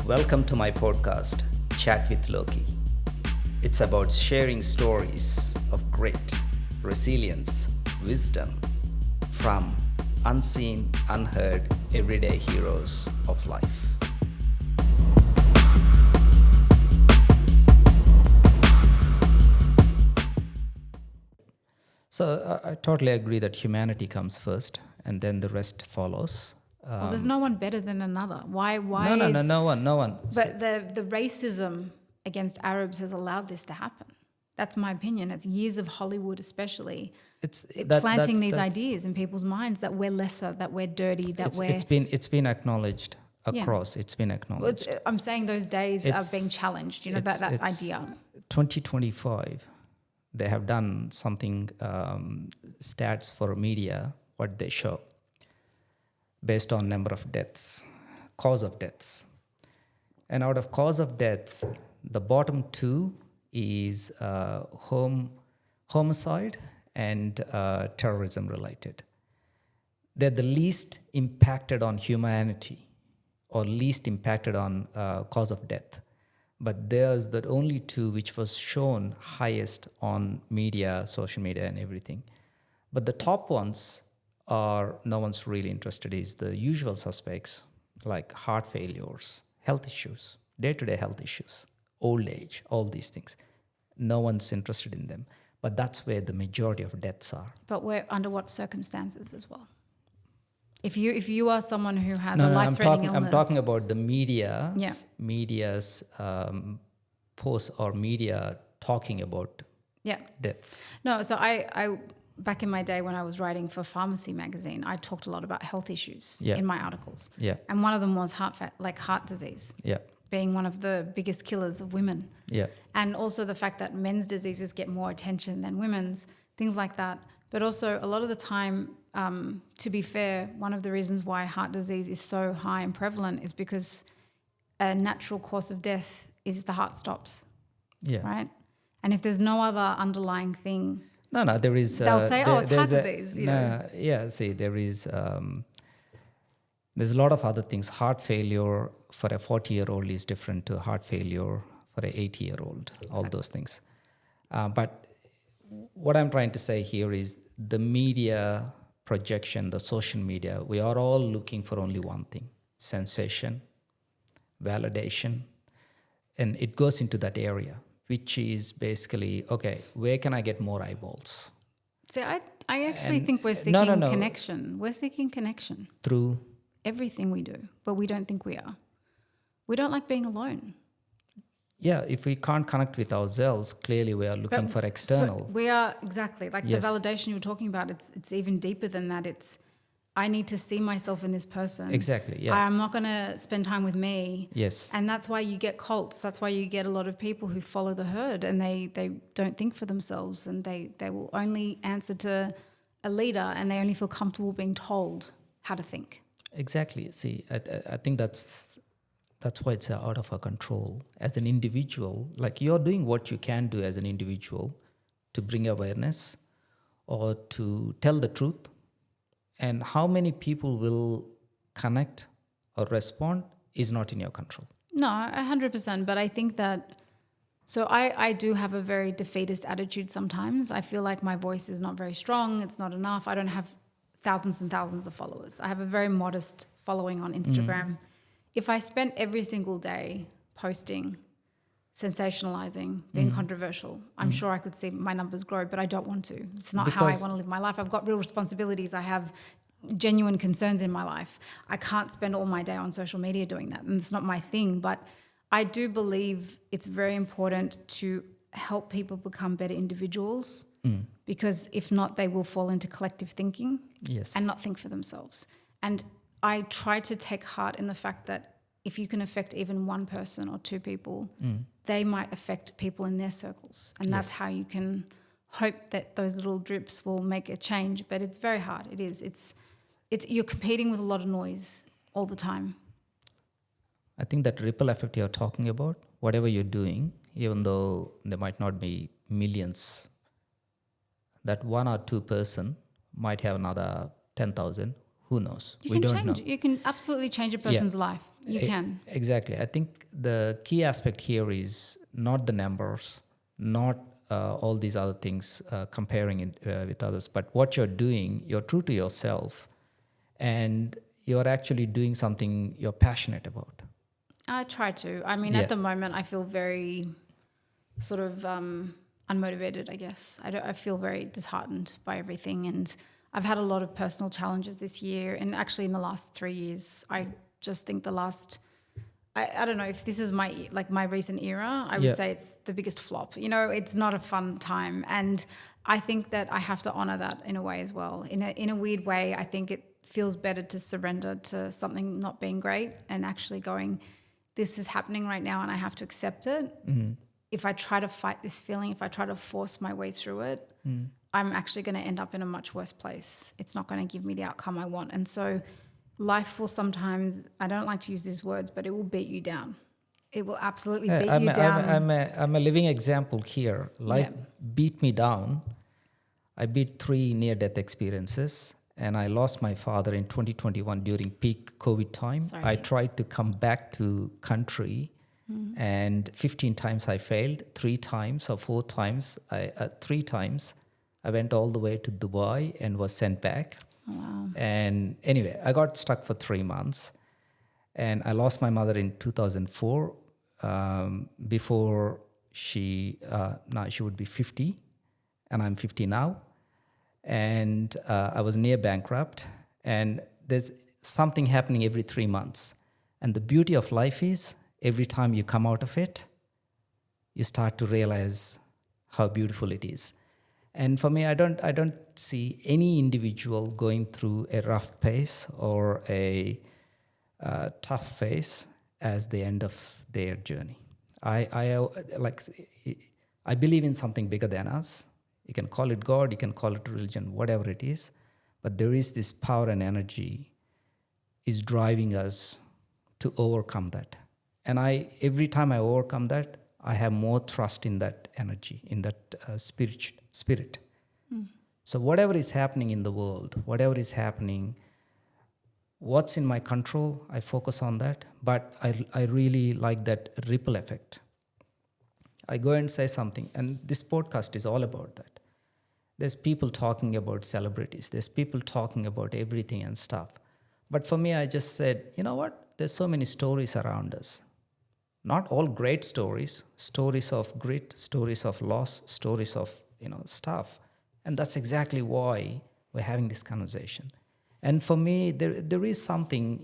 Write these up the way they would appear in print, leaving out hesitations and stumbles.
Welcome to my podcast, Chat with Loki. It's about sharing stories of grit, resilience, wisdom from unseen, unheard, everyday heroes of life. So I totally agree that humanity comes first and then the rest follows. Well, there's no one better than another. Why? No one. But the racism against Arabs has allowed this to happen. That's my opinion. It's years of Hollywood, especially, planting these ideas in people's minds that we're lesser, that we're dirty, it's been acknowledged across. Yeah. It's been acknowledged. Well, I'm saying those days are being challenged. You know that idea. 2025, they have done something. Stats for media, what they show, based on number of deaths, cause of deaths. And out of cause of deaths, the bottom two is homicide and terrorism related. They're the least impacted on humanity or least impacted on cause of death. But there's the only two which was shown highest on media, social media and everything. But the top ones are no one's really interested is the usual suspects like heart failures, health issues, day-to-day health issues, old age, all these things. No one's interested in them. But that's where the majority of deaths are. But we're under what circumstances as well? If you are someone who has a life-threatening illness... I'm talking about the media's posts or media talking about deaths. No, so I back in my day when I was writing for Pharmacy magazine, I talked a lot about health issues in my articles. Yeah. And one of them was heart disease. Yeah. Being one of the biggest killers of women. Yeah. And also the fact that men's diseases get more attention than women's, things like that. But also a lot of the time, to be fair, one of the reasons why heart disease is so high and prevalent is because a natural course of death is the heart stops. Yeah. Right? And if there's no other underlying thing... No, there is... they'll say, it's heart disease, Yeah, see, there is... there's a lot of other things. Heart failure for a 40-year-old is different to heart failure for an 80-year-old, all those things. But what I'm trying to say here is the media projection, the social media, we are all looking for only one thing, sensation, validation, and it goes into that area, which is basically, okay, where can I get more eyeballs? See, I actually think we're seeking connection. We're seeking connection. Through? Everything we do, but we don't think we are. We don't like being alone. Yeah, if we can't connect with ourselves, clearly we are looking for external. So we are, exactly. Like the validation you were talking about, it's even deeper than that. It's, I need to see myself in this person. Exactly, yeah. I'm not going to spend time with me. Yes. And that's why you get cults. That's why you get a lot of people who follow the herd and they don't think for themselves and they will only answer to a leader and they only feel comfortable being told how to think. Exactly. See, I think that's why it's out of our control. As an individual, like you're doing what you can do as an individual to bring awareness or to tell the truth. And how many people will connect or respond is not in your control. No, 100%. But I think that, so I do have a very defeatist attitude sometimes. I feel like my voice is not very strong. It's not enough. I don't have thousands and thousands of followers. I have a very modest following on Instagram. If I spent every single day posting, sensationalizing, being controversial, I'm sure I could see my numbers grow, but I don't want to. It's not how I want to live my life. I've got real responsibilities. I have genuine concerns in my life. I can't spend all my day on social media doing that, and it's not my thing. But I do believe it's very important to help people become better individuals because if not, they will fall into collective thinking and not think for themselves. And I try to take heart in the fact that if you can affect even one person or two people, they might affect people in their circles. And that's how you can hope that those little drips will make a change. But it's very hard. It is. It's you're competing with a lot of noise all the time. I think that ripple effect you're talking about, whatever you're doing, even though there might not be millions, that one or two person might have another 10,000. Who knows? We don't know. You can absolutely change a person's life. You can. Exactly. I think the key aspect here is not the numbers, not all these other things, comparing it with others, but what you're doing, you're true to yourself, and you're actually doing something you're passionate about. I try to. I mean, at the moment, I feel very sort of unmotivated, I guess. I feel very disheartened by everything. And I've had a lot of personal challenges this year. And actually in the last 3 years, I just think I don't know if this is my recent era, I would say it's the biggest flop. It's not a fun time. And I think that I have to honor that in a way as well. In a weird way, I think it feels better to surrender to something not being great and actually going, this is happening right now and I have to accept it. Mm-hmm. If I try to fight this feeling, if I try to force my way through it, I'm actually going to end up in a much worse place. It's not going to give me the outcome I want. And so life will sometimes, I don't like to use these words, but it will beat you down. It will absolutely beat you down. I'm a living example here. Life beat me down. I beat 3 near-death experiences. And I lost my father in 2021 during peak COVID time. Sorry. I tried to come back to country, and 15 times I failed. 3 times or 4 times, 3 times, I went all the way to Dubai and was sent back. Oh, wow. And anyway, I got stuck for 3 months, and I lost my mother in 2004. Before now she would be 50, and I'm 50 now. And I was near bankrupt, and there's something happening every 3 months. And the beauty of life is every time you come out of it, you start to realize how beautiful it is. And for me, I don't see any individual going through a rough phase or a tough phase as the end of their journey. I believe in something bigger than us. You can call it God, you can call it religion, whatever it is. But there is this power and energy is driving us to overcome that. And every time I overcome that, I have more trust in that energy, in that spirit. So whatever is happening in the world, whatever is happening, what's in my control, I focus on that. But I really like that ripple effect. I go and say something, and this podcast is all about that. There's people talking about celebrities. There's people talking about everything and stuff. But for me, I just said, you know what? There's so many stories around us. Not all great stories of grit, stories of loss, stories of, stuff. And that's exactly why we're having this conversation. And for me, there is something,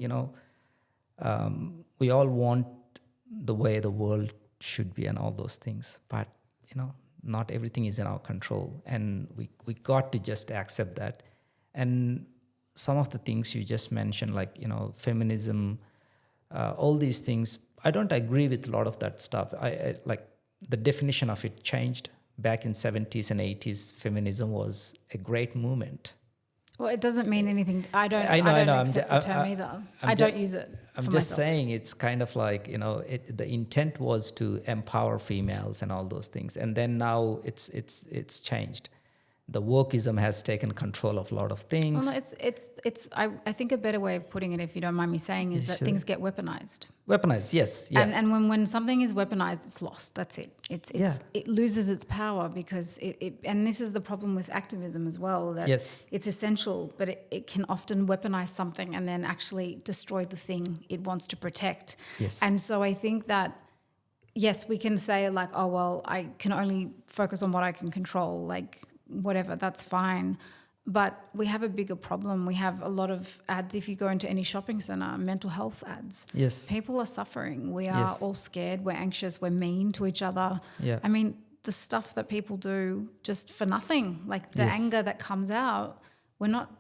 we all want the way the world should be and all those things. But, not everything is in our control. And we got to just accept that. And some of the things you just mentioned, like, feminism, all these things, I don't agree with a lot of that stuff. I like the definition of it changed. Back in 70s and 80s, feminism was a great movement. Well, it doesn't mean anything. I don't accept the term either. I don't use it. I'm just saying it's kind of like, the intent was to empower females and all those things. And then now it's changed. The wokeism has taken control of a lot of things. Well, no, I think a better way of putting it, if you don't mind me saying, is that things get weaponized. Weaponized, yes. Yeah. And when something is weaponized, it's lost. That's it. It loses its power because and this is the problem with activism as well, that it's essential, but it can often weaponize something and then actually destroy the thing it wants to protect. Yes. And so I think that, yes, we can say like, oh, well, I can only focus on what I can control, like whatever, that's fine. But we have a bigger problem. We have a lot of ads. If you go into any shopping center, mental health ads. Yes. People are suffering. We are all scared. We're anxious. We're mean to each other. Yeah. I mean, the stuff that people do just for nothing, like the anger that comes out, we're not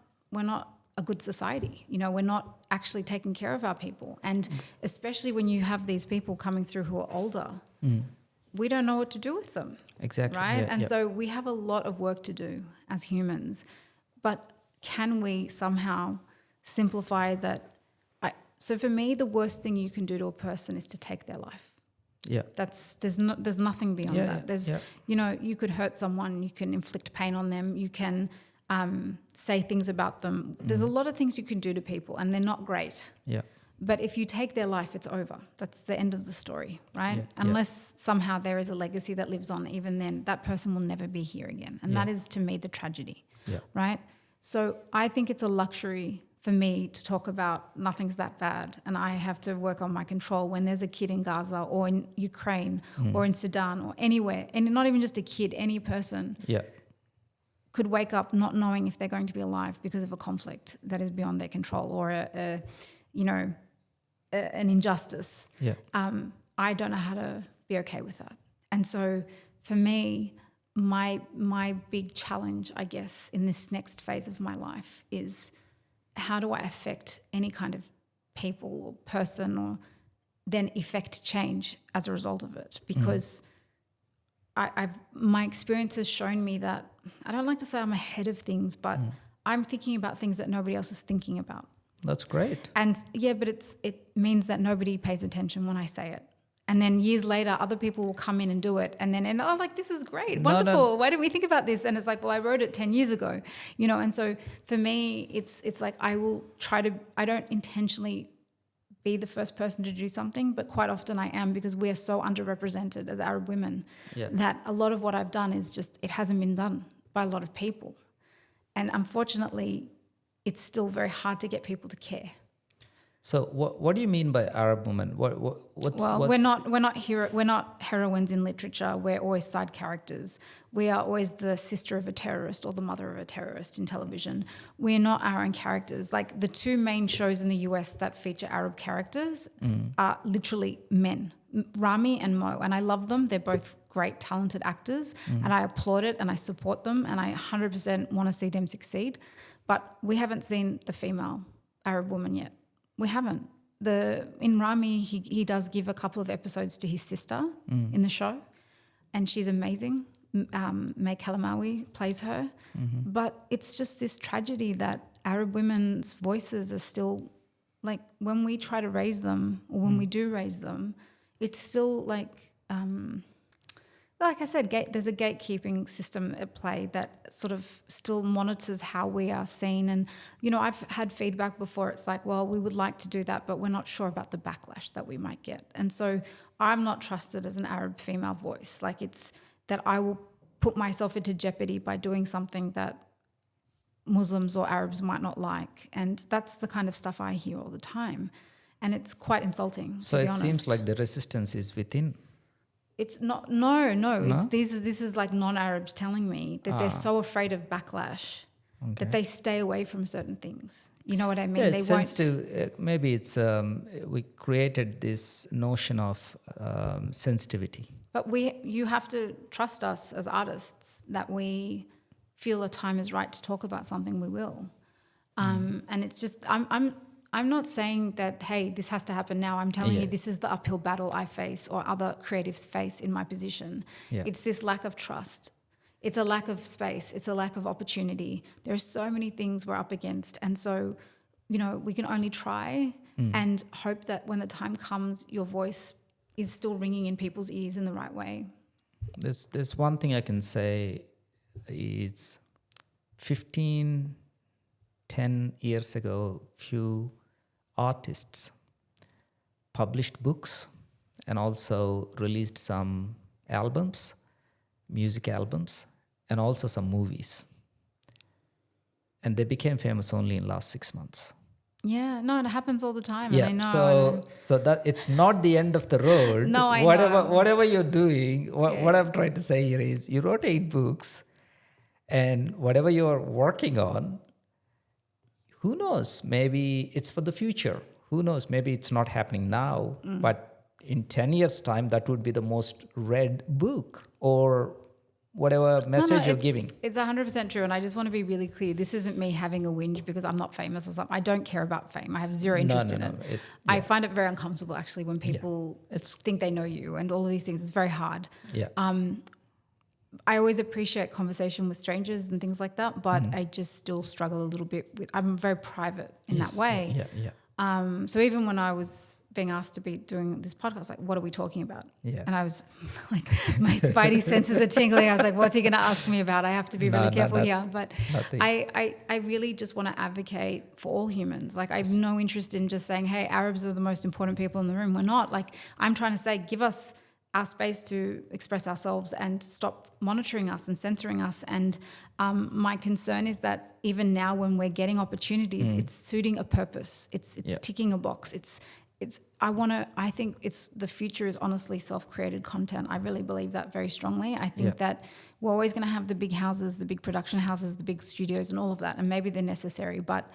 a good society. We're not actually taking care of our people. And especially when you have these people coming through who are older, we don't know what to do with them. Exactly. Right? Yeah, and so we have a lot of work to do as humans. But can we somehow simplify that? So for me, the worst thing you can do to a person is to take their life. Yeah. There's nothing beyond that. You could hurt someone, you can inflict pain on them, you can say things about them. There's a lot of things you can do to people, and they're not great. Yeah. But if you take their life, it's over. That's the end of the story, right? Yeah, Unless somehow there is a legacy that lives on, even then that person will never be here again. And that is, to me, the tragedy, right? So I think it's a luxury for me to talk about nothing's that bad and I have to work on my control when there's a kid in Gaza or in Ukraine or in Sudan or anywhere, and not even just a kid, any person could wake up not knowing if they're going to be alive because of a conflict that is beyond their control or an injustice. I don't know how to be okay with that. And so for me, my big challenge, I guess, in this next phase of my life is, how do I affect any kind of people or person or then effect change as a result of it? Because my experience has shown me that, I don't like to say I'm ahead of things, but I'm thinking about things that nobody else is thinking about. That's great. And but it means that nobody pays attention when I say it. And then years later, other people will come in and do it. And like, this is great, wonderful. Why didn't we think about this? And it's like, well, I wrote it 10 years ago, And so for me, it's like I don't intentionally be the first person to do something, but quite often I am, because we are so underrepresented as Arab women that a lot of what I've done is just, it hasn't been done by a lot of people. And unfortunately, it's still very hard to get people to care. So what do you mean by Arab woman? What's we're not heroines in literature. We're always side characters. We are always the sister of a terrorist or the mother of a terrorist in television. We're not our own characters. Like the two main shows in the US that feature Arab characters are literally men, Rami and Mo, and I love them. They're both great, talented actors, and I applaud it and I support them, and I 100% want to see them succeed. But we haven't seen the female Arab woman yet. We haven't. In Rami, he does give a couple of episodes to his sister in the show, and she's amazing. 𝗵𝗁𝗵 plays her. But it's just this tragedy that Arab women's voices are still, like, when we try to raise them, or when we do raise them, it's still like I said, there's a gatekeeping system at play that sort of still monitors how we are seen. And, I've had feedback before. It's like, well, we would like to do that, but we're not sure about the backlash that we might get. And so I'm not trusted as an Arab female voice. Like, it's that I will put myself into jeopardy by doing something that Muslims or Arabs might not like. And that's the kind of stuff I hear all the time. And it's quite insulting, So to be it honest. seems like the resistance is within. It's not, no? This is like non-Arabs telling me that they're so afraid of backlash that they stay away from certain things. You know what I mean? Yeah, they won't. Maybe it's we created this notion of sensitivity. But you have to trust us as artists that we feel a time is right to talk about something. We will, and it's just I'm not saying that, hey, this has to happen now. I'm telling you, this is the uphill battle I face or other creatives face in my position. It's this lack of trust. It's a lack of space. It's a lack of opportunity. There are so many things we're up against. And so, we can only try and hope that when the time comes, your voice is still ringing in people's ears in the right way. There's one thing I can say is 10 years ago, few artists published books and also released some albums, music albums, and also some movies. And they became famous only in the last 6 months. Yeah, no, it happens all the time. Yeah, and I know. So that it's not the end of the road. No, I know. know. Whatever you're doing, what I'm trying to say here is you wrote 8 books, and whatever you're working on, who knows? Maybe it's for the future. Who knows? Maybe it's not happening now, but in 10 years' time, that would be the most read book or whatever message you're giving. It's 100% true. And I just want to be really clear. This isn't me having a whinge because I'm not famous or something. I don't care about fame. I have zero interest in it. I find it very uncomfortable, actually, when people think they know you and all of these things. It's very hard. Yeah. I always appreciate conversation with strangers and things like that, but I just still struggle a little bit with, I'm very private in that way. So even when I was being asked to be doing this podcast, like, what are we talking about? Yeah. And I was like, my spidey senses are tingling. I was like, what's he going to ask me about? I have to be really careful here. But I really just want to advocate for all humans. Like, I have no interest in just saying, hey, Arabs are the most important people in the room. We're not. Like, I'm trying to say, give us our space to express ourselves and stop monitoring us and censoring us. And my concern is that even now when we're getting opportunities, it's suiting a purpose. It's ticking a box. I think the future is honestly self-created content. I really believe that very strongly. I think that we're always going to have the big houses, the big production houses, the big studios and all of that. And maybe they're necessary, but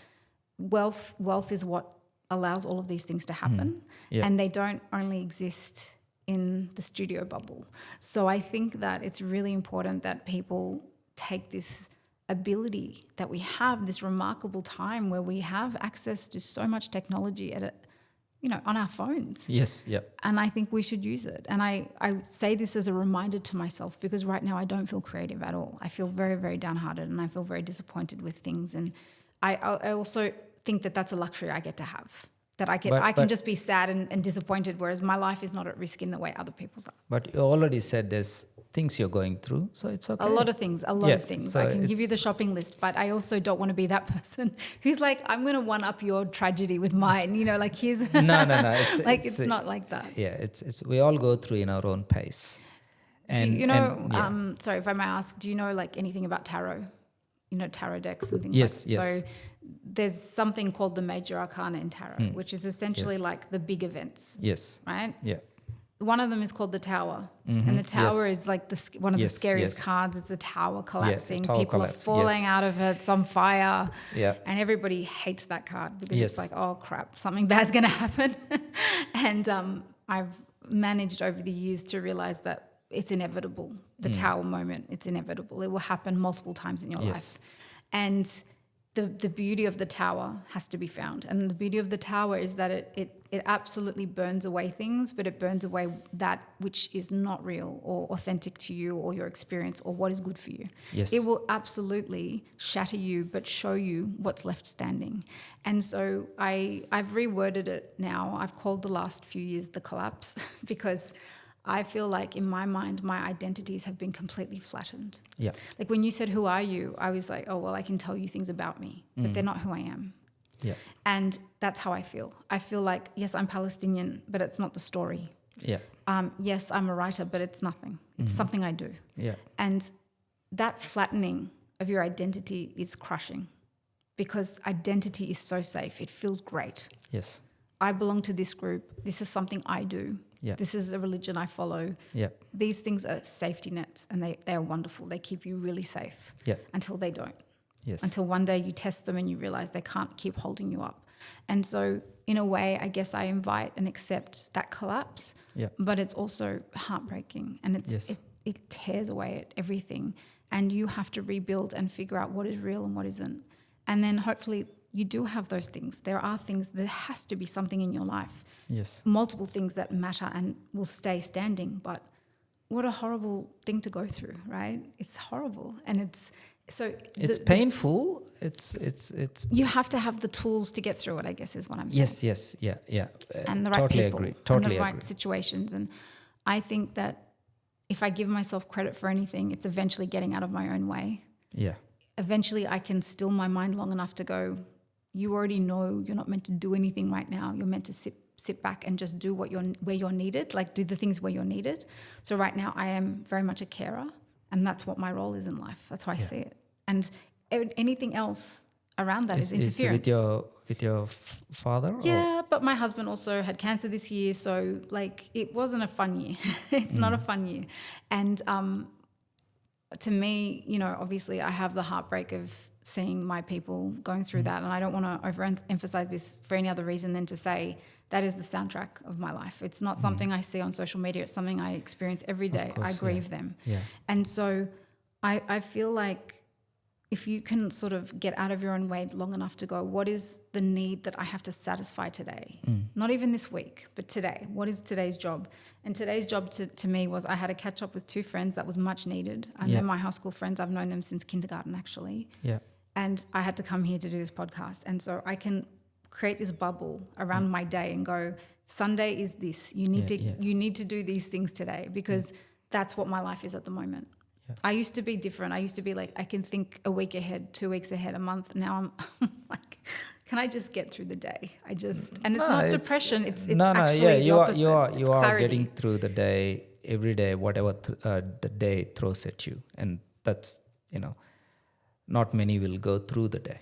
wealth is what allows all of these things to happen. And they don't only exist in the studio bubble. So I think that it's really important that people take this ability that we have, this remarkable time where we have access to so much technology on our phones. Yes, yeah. And I think we should use it. And I say this as a reminder to myself, because right now I don't feel creative at all. I feel very, very downhearted, and I feel very disappointed with things. And I also think that that's a luxury I get to have. That I can just be sad and disappointed, whereas my life is not at risk in the way other people's are. But you already said there's things you're going through, so it's okay. A lot of things. So I can give you the shopping list, but I also don't want to be that person who's like, I'm going to one up your tragedy with mine. Like here's no. It's not like that. Yeah, it's we all go through in our own pace. And, sorry if I may ask, do you know like anything about tarot? Tarot decks and things yes, like that. Yes. So there's something called the major arcana in tarot, which is essentially like the big events. Yes. Right? Yeah. One of them is called the Tower. And the Tower is like one of the scariest cards. It's the tower collapsing. Tower People collapse. are falling out of it. It's on fire. Yeah. And everybody hates that card because it's like, oh, crap, something bad's going to happen. And I've managed over the years to realize that it's inevitable. The Tower moment, it's inevitable. It will happen multiple times in your life. And the beauty of the Tower has to be found. And the beauty of the Tower is that it absolutely burns away things, but it burns away that which is not real or authentic to you or your experience or what is good for you. Yes. It will absolutely shatter you, but show you what's left standing. And so I've reworded it now. I've called the last few years the collapse because I feel like in my mind, my identities have been completely flattened. Yeah. Like when you said, who are you? I was like, oh, well, I can tell you things about me, but they're not who I am. Yeah. And that's how I feel. I feel like, yes, I'm Palestinian, but it's not the story. Yeah. Yes, I'm a writer, but it's nothing. It's something I do. Yeah. And that flattening of your identity is crushing because identity is so safe. It feels great. Yes. I belong to this group. This is something I do. Yeah. This is a religion I follow. Yeah. These things are safety nets and they are wonderful. They keep you really safe until they don't. Yes. Until one day you test them and you realize they can't keep holding you up. And so in a way, I guess I invite and accept that collapse, but it's also heartbreaking and it tears away at everything. And you have to rebuild and figure out what is real and what isn't. And then hopefully you do have those things. There are things, there has to be something in your life. Yes. Multiple things that matter and will stay standing. But what a horrible thing to go through, right? It's horrible. And it's painful. It's you have to have the tools to get through it, I guess is what I'm saying. Yes. Yeah. And the right people. Totally and the right agree. situations. And I think that if I give myself credit for anything, it's eventually getting out of my own way. Yeah. Eventually I can still my mind long enough to go, you already know you're not meant to do anything right now. You're meant to sit back and just do where you're needed, like do the things where you're needed. So right now I am very much a carer, and that's what my role is in life. That's how I see it. And anything else around that is interference. With your father? Yeah, but my husband also had cancer this year, so like it wasn't a fun year. It's not a fun year. And to me, obviously I have the heartbreak of seeing my people going through that, and I don't want to overemphasize this for any other reason than to say that is the soundtrack of my life. It's not something I see on social media. It's something I experience every day. I grieve them. Yeah. And so I feel like if you can sort of get out of your own way long enough to go, what is the need that I have to satisfy today? Not even this week, but today. What is today's job? And today's job to me was I had to catch up with two friends that was much needed. They're my high school friends. I've known them since kindergarten, actually. Yeah. And I had to come here to do this podcast. And so I can create this bubble around my day and go, Sunday is this. You need to do these things today, because that's what my life is at the moment. Yeah. I used to be different. I used to be like, I can think a week ahead, 2 weeks ahead, a month. Now I'm like, can I just get through the day? And it's not depression. It's actually the opposite. You are clarity. getting through the day every day, whatever the day throws at you, and that's not many will go through the day,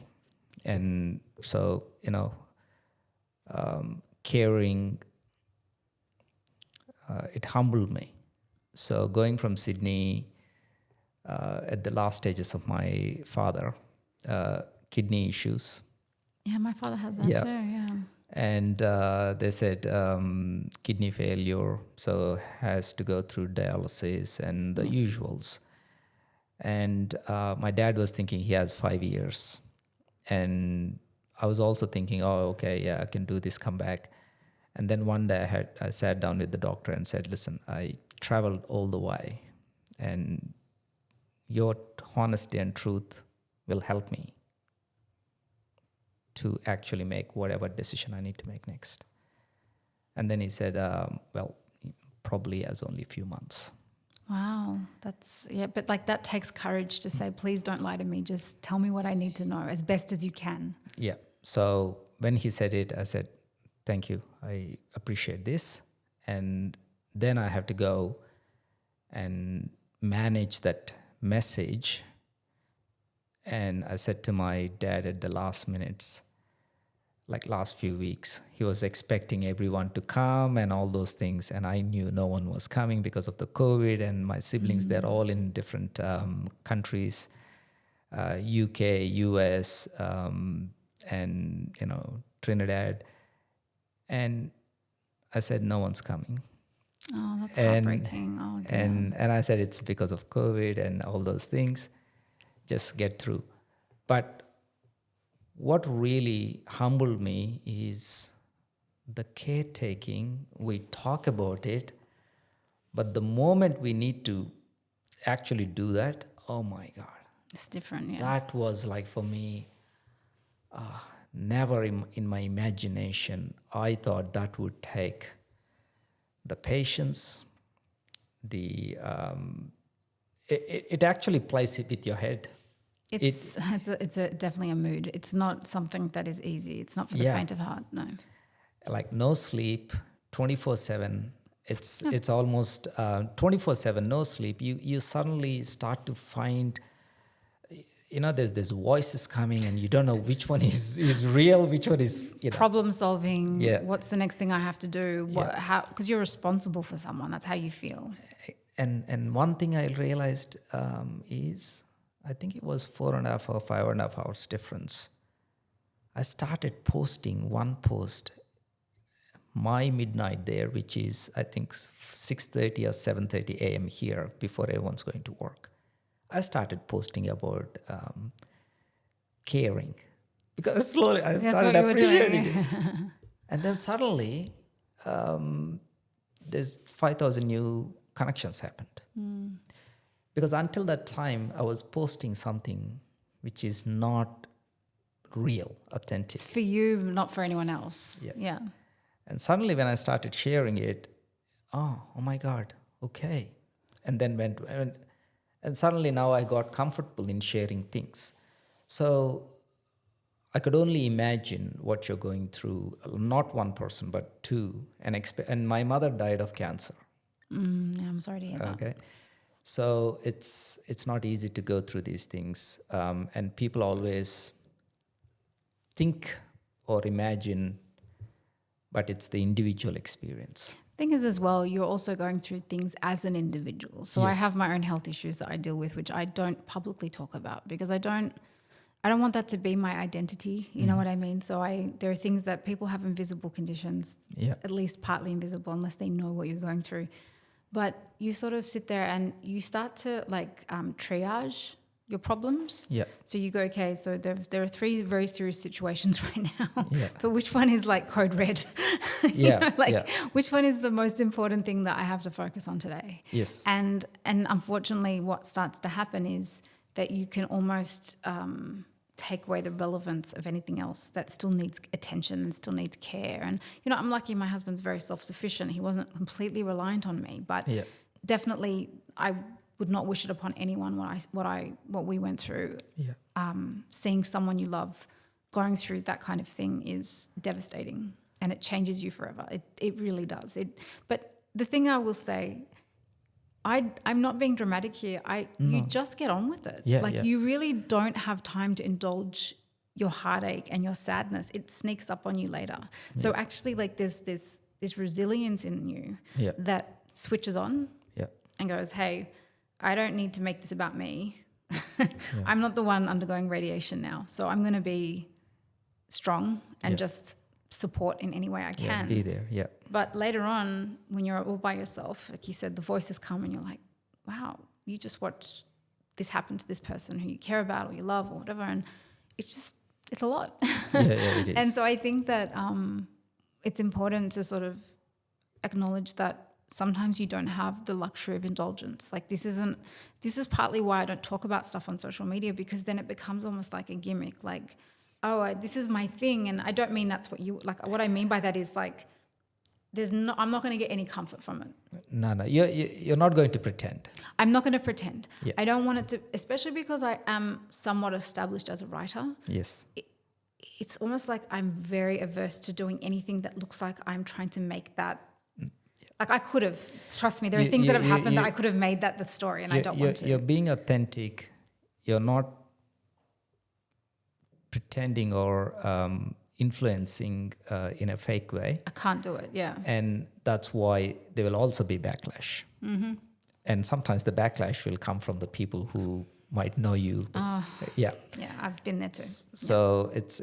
and so caring, it humbled me. So going from Sydney at the last stages of my father, kidney issues. Yeah, my father has that too, yeah. And they said kidney failure, so has to go through dialysis and the usuals. And my dad was thinking he has 5 years. And I was also thinking, oh, okay, yeah, I can do this, come back. And then one day I sat down with the doctor and said, listen, I traveled all the way, and your honesty and truth will help me to actually make whatever decision I need to make next. And then he said, well, probably as only a few months. Wow, but like that takes courage to say, please don't lie to me, just tell me what I need to know as best as you can. Yeah, so when he said it, I said, thank you, I appreciate this. And then I have to go and manage that message. And I said to my dad at the last minutes, like last few weeks, he was expecting everyone to come and all those things, and I knew no one was coming because of the COVID, and my siblings, they're all in different countries, UK, US, and Trinidad. And I said, no one's coming. Oh, that's heartbreaking. Oh, dear. And I said, it's because of COVID and all those things. Just get through. But what really humbled me is the caretaking. We talk about it, but the moment we need to actually do that, oh my God. It's different, yeah. That was like, for me, never in my imagination, I thought that would take the patience, it actually plays it with your head. It's definitely a mood. It's not something that is easy. It's not for the faint of heart, no. Like no sleep, 24/7. It's almost 24/7, no sleep. You suddenly start to find, there's voices coming, and you don't know which one is real, which one is problem solving. Yeah. What's the next thing I have to do? Because you're responsible for someone. That's how you feel. And one thing I realized is, I think it was 4.5 or 5.5 hours difference. I started posting one post, my midnight there, which is I think 6:30 or 7:30 a.m. here, before everyone's going to work. I started posting about caring, because slowly I started appreciating it. And then suddenly, there's 5,000 new connections happened. Because until that time, I was posting something which is not real, authentic. It's for you, not for anyone else. Yeah. And suddenly when I started sharing it, oh my God, okay. And then and suddenly now I got comfortable in sharing things. So I could only imagine what you're going through, not one person, but two. And my mother died of cancer. Yeah, I'm sorry to hear that. Okay. So it's not easy to go through these things. And people always think or imagine, but it's the individual experience. Thing is as well, you're also going through things as an individual. So I have my own health issues that I deal with, which I don't publicly talk about, because I don't want that to be my identity. You know what I mean? So there are things that people have invisible conditions, at least partly invisible, unless they know what you're going through. But you sort of sit there and you start to triage your problems. Yeah. So you go, okay, so there are 3 very serious situations right now. Yeah. But which one is like code red? Which one is the most important thing that I have to focus on today? Yes. And unfortunately, what starts to happen is that you can almost take away the relevance of anything else that still needs attention and still needs care. And, you know, I'm lucky my husband's very self-sufficient. He wasn't completely reliant on me, but definitely I would not wish it upon anyone what we went through. Seeing someone you love going through that kind of thing is devastating, and it changes you forever. It really does. But the thing I will say, I'm not being dramatic here. You just get on with it. You really don't have time to indulge your heartache and your sadness. It sneaks up on you later. So actually, like, there's this resilience in you that switches on and goes, hey, I don't need to make this about me. I'm not the one undergoing radiation now. So I'm going to be strong and just support in any way I can. Be there, But later on, when you're all by yourself, like you said, the voices come and you're like, wow, you just watched this happen to this person who you care about or you love or whatever. And it's a lot. It is. And so I think that it's important to sort of acknowledge that sometimes you don't have the luxury of indulgence. Like, this is partly why I don't talk about stuff on social media, because then it becomes almost like a gimmick. Like, this is my thing. And I don't mean that's what you, like, what I mean by that is like, I'm not going to get any comfort from it. No, you're not going to pretend. I'm not going to pretend. I don't want it to, especially because I am somewhat established as a writer. Yes. It's almost like I'm very averse to doing anything that looks like I'm trying to make that. Like, I could have, trust me, there are things that have happened that I could have made that the story, and I don't want to. You're being authentic. You're not pretending or influencing in a fake way. I can't do it, And that's why there will also be backlash. And sometimes the backlash will come from the people who might know you. Yeah, I've been there too. So it's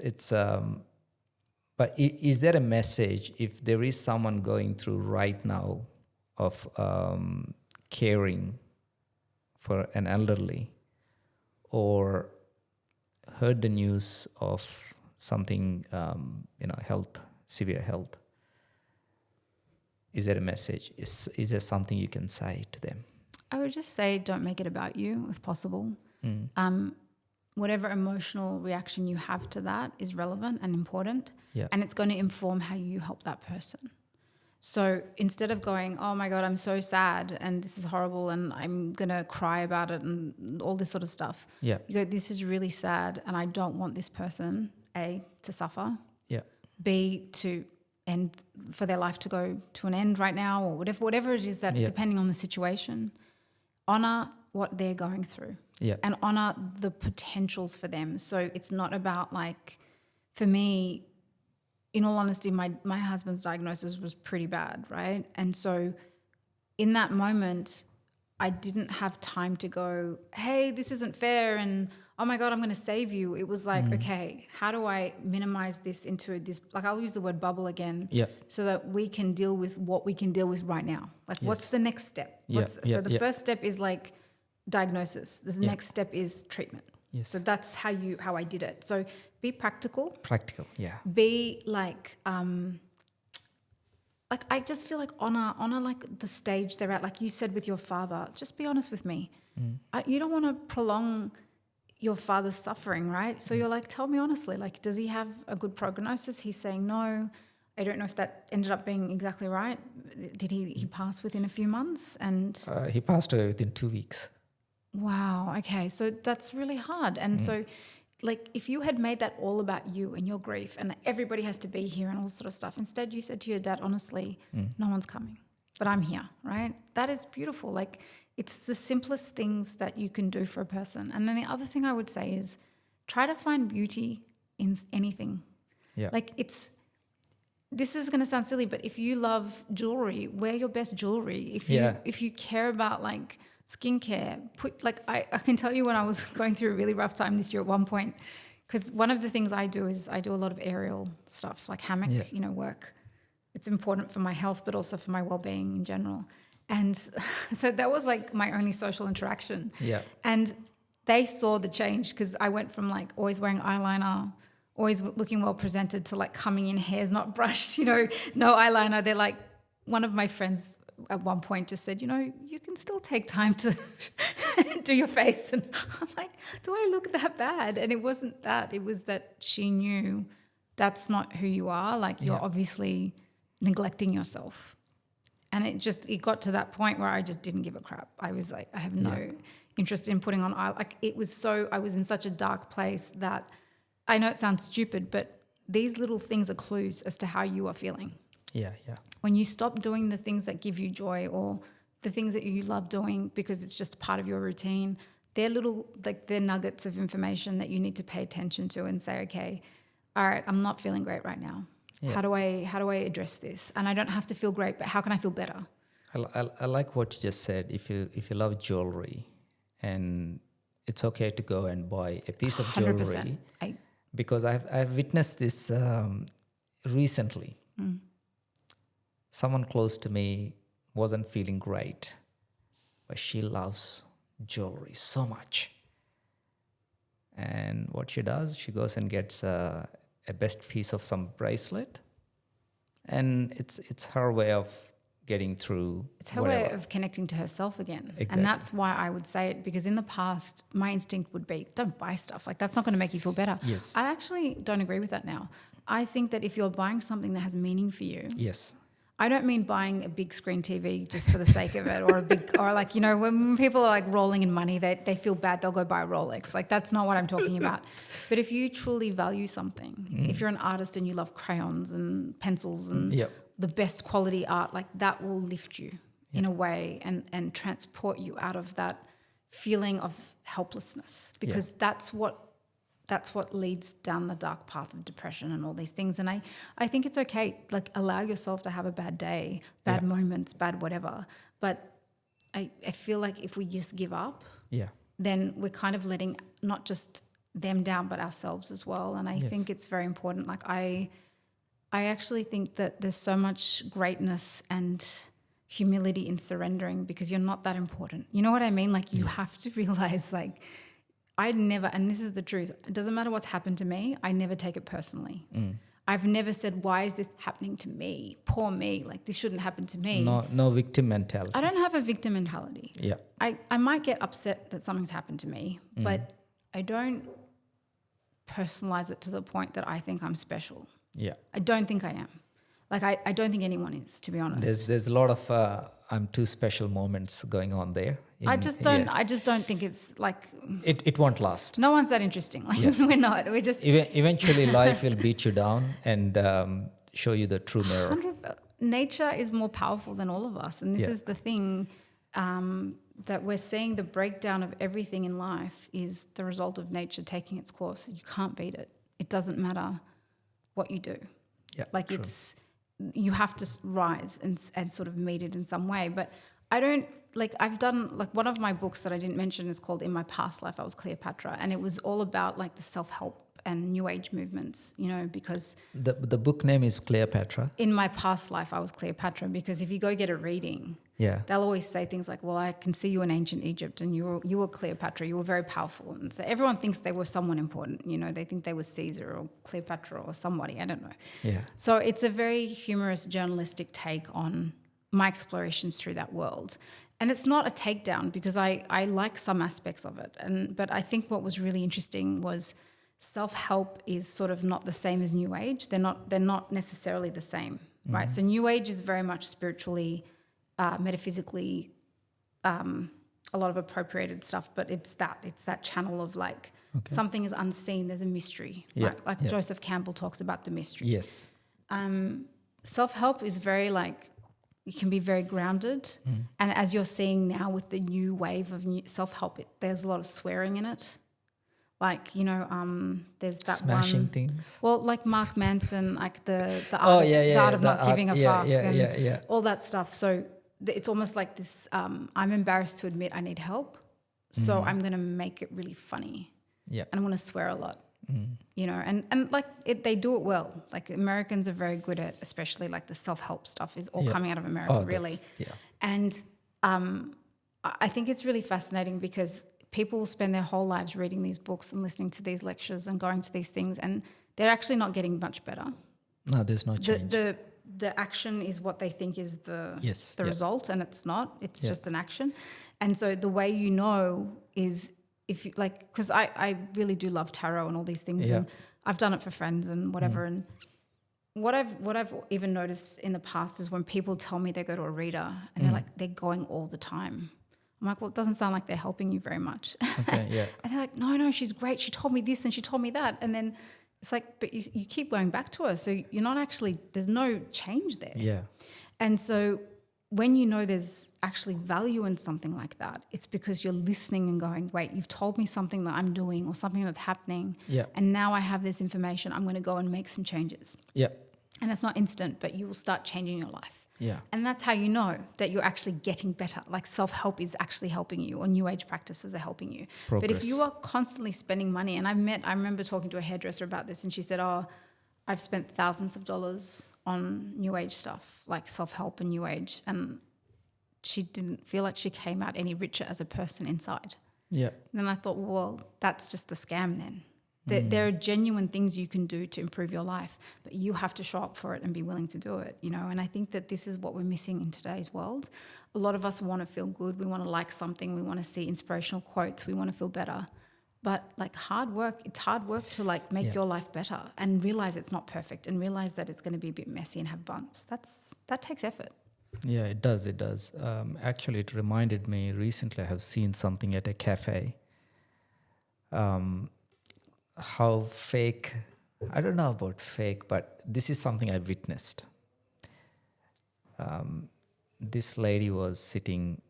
but is there a message, if there is someone going through right now of caring for an elderly, or heard the news of something, severe health, is there a message? Is there something you can say to them? I would just say, don't make it about you if possible. Whatever emotional reaction you have to that is relevant and important, and it's going to inform how you help that person. So instead of going, oh my God, I'm so sad and this is horrible and I'm going to cry about it and all this sort of stuff, you go, this is really sad and I don't want this person, A, to suffer, B, to end, for their life to go to an end right now, or whatever it is that, depending on the situation, honor what they're going through. And honor the potentials for them. So it's not about, like, for me, in all honesty, my husband's diagnosis was pretty bad, right? And so in that moment, I didn't have time to go, hey, this isn't fair, and oh my God, I'm going to save you. It was like, okay, how do I minimize this into this, like, I'll use the word bubble again, so that we can deal with what we can deal with right now. Like, what's the next step? So the first step is like diagnosis. The next step is treatment. So that's how I did it. So be practical. Be like I just feel like honor like the stage they're at. Like you said with your father, just be honest with me. You don't want to prolong your father's suffering, right? So you're like, tell me honestly, like, does he have a good prognosis? He's saying no. I don't know if that ended up being exactly right. Did he pass within a few months? And he passed away within 2 weeks. Wow. Okay. So that's really hard. And so, like, if you had made that all about you and your grief and everybody has to be here and all sort of stuff, instead you said to your dad, honestly, no one's coming, but I'm here, right? That is beautiful. Like, it's the simplest things that you can do for a person. And then the other thing I would say is try to find beauty in anything. Like, this is going to sound silly, but if you love jewelry, wear your best jewelry. If you care about, like, skincare, I can tell you when I was going through a really rough time this year at one point, because one of the things I do is I do a lot of aerial stuff, like hammock, work. It's important for my health, but also for my well-being in general. And so that was like my only social interaction. And they saw the change, because I went from, like, always wearing eyeliner, always looking well presented, to, like, coming in hair's not brushed, no eyeliner. They're like, one of my friends at one point just said, you can still take time to do your face. And I'm like, do I look that bad? And it wasn't that. It was that she knew that's not who you are. Like, you're obviously neglecting yourself. And it got to that point where I just didn't give a crap. I was like, I have no interest in putting on eye. Like, I was in such a dark place that I know it sounds stupid, but these little things are clues as to how you are feeling. Yeah. When you stop doing the things that give you joy or the things that you love doing because it's just part of your routine, they're nuggets of information that you need to pay attention to and say, okay, all right, I'm not feeling great right now. Yeah. How do I address this? And I don't have to feel great, but how can I feel better? I like what you just said. If you love jewelry, and it's okay to go and buy a piece of jewelry, 100%. Because I've witnessed this recently. Someone close to me wasn't feeling great, but she loves jewelry so much. And what she does, she goes and gets a best piece of some bracelet, and it's her way of getting through. It's her whatever. way of connecting to herself again. Exactly. And that's why I would say it, because in the past, my instinct would be, don't buy stuff. Like, that's not going to make you feel better. Yes. I actually don't agree with that now. I think that if you're buying something that has meaning for you. Yes. I don't mean buying a big screen TV just for the sake of it, or when people are like rolling in money, they feel bad, they'll go buy a Rolex. Like, that's not what I'm talking about. But if you truly value something, if you're an artist and you love crayons and pencils and the best quality art, like, that will lift you in a way and transport you out of that feeling of helplessness, because that's what leads down the dark path of depression and all these things. And I think it's okay, like, allow yourself to have a bad day, bad moments, bad whatever. But I feel like if we just give up, then we're kind of letting not just them down, but ourselves as well. And I think it's very important. Like, I actually think that there's so much greatness and humility in surrendering, because you're not that important. You know what I mean? Like, you have to realize, like, I never, and this is the truth, it doesn't matter what's happened to me, I never take it personally. I've never said, why is this happening to me? Poor me, like, this shouldn't happen to me. No victim mentality. I don't have a victim mentality. Yeah. I might get upset that something's happened to me, but I don't personalize it to the point that I think I'm special. Yeah. I don't think I am. Like, I don't think anyone is, to be honest. There's a lot of I'm too special moments going on there. I just don't think it's like... It won't last. No one's that interesting. Like, we're not. We're just... Eventually life will beat you down and show you the true mirror. Nature is more powerful than all of us. And this is the thing, that we're seeing, the breakdown of everything in life is the result of nature taking its course. You can't beat it. It doesn't matter what you do. Yeah, like, true. You have to rise and sort of meet it in some way. But I don't, like, I've done, like, one of my books that I didn't mention is called In My Past Life, I Was 𝗙𝗵𝘁𝗄. And it was all about, like, the self-help and new age movements, because... The book name is 𝗙𝗵𝘁𝗄? In My Past Life, I Was 𝗙𝗵𝘁𝗄, because if you go get a reading, they'll always say things like, well, I can see you in ancient Egypt and you were 𝗙𝗵𝘁𝗄, you were very powerful. And so everyone thinks they were someone important, they think they were Caesar or 𝗙𝗵𝘁𝗄 or somebody, I don't know. Yeah. So it's a very humorous, journalistic take on my explorations through that world. And it's not a takedown, because I like some aspects of it. But I think what was really interesting was self-help is sort of not the same as New Age. They're not necessarily the same, right? So New Age is very much spiritually, metaphysically, a lot of appropriated stuff, but it's that channel of, like, something is unseen, there's a mystery, right? Like Joseph Campbell talks about the mystery. Yes. Self-help is very, like, it can be very grounded. And as you're seeing now with the new wave of new self-help, there's a lot of swearing in it. Like, there's that smashing things. Well, like Mark Manson, like the art of not giving a fuck, and all that stuff. So it's almost like this. I'm embarrassed to admit I need help, so I'm going to make it really funny. Yeah, and I'm going to swear a lot. And like they do it well. Like, Americans are very good at, especially like the self-help stuff is all coming out of America, really. And I think it's really fascinating, because people spend their whole lives reading these books and listening to these lectures and going to these things, and they're actually not getting much better. No, there's no change. the action is what they think is the result, and it's not. It's just an action. And so the way you know is if you like, because I really do love tarot and all these things, and I've done it for friends and whatever. And what I've even noticed in the past is when people tell me they go to a reader and they're going all the time. I'm like, well, it doesn't sound like they're helping you very much. Okay, yeah. And they're like, no, she's great. She told me this and she told me that. And then it's like, but you keep going back to her. So you're not actually, there's no change there. Yeah. And so when you know there's actually value in something like that, it's because you're listening and going, wait, you've told me something that I'm doing or something that's happening. Yeah. And now I have this information. I'm going to go and make some changes. Yeah. And it's not instant, but you will start changing your life. Yeah. And that's how you know that you're actually getting better. Like self-help is actually helping you, or new age practices are helping you. Progress. But if you are constantly spending money, and I remember talking to a hairdresser about this, and she said, I've spent thousands of dollars on new age stuff, like self-help and new age. And she didn't feel like she came out any richer as a person inside. Yeah. And then I thought, well, that's just the scam then. There are genuine things you can do to improve your life, but you have to show up for it and be willing to do it, And I think that this is what we're missing in today's world. A lot of us want to feel good. We want to like something. We want to see inspirational quotes. We want to feel better. But like it's hard work to like make your life better and realize it's not perfect and realize that it's going to be a bit messy and have bumps. That takes effort. Yeah, it does. It does. Actually, it reminded me recently I have seen something at a cafe. How fake, I don't know about fake, but this is something I witnessed. This lady was sitting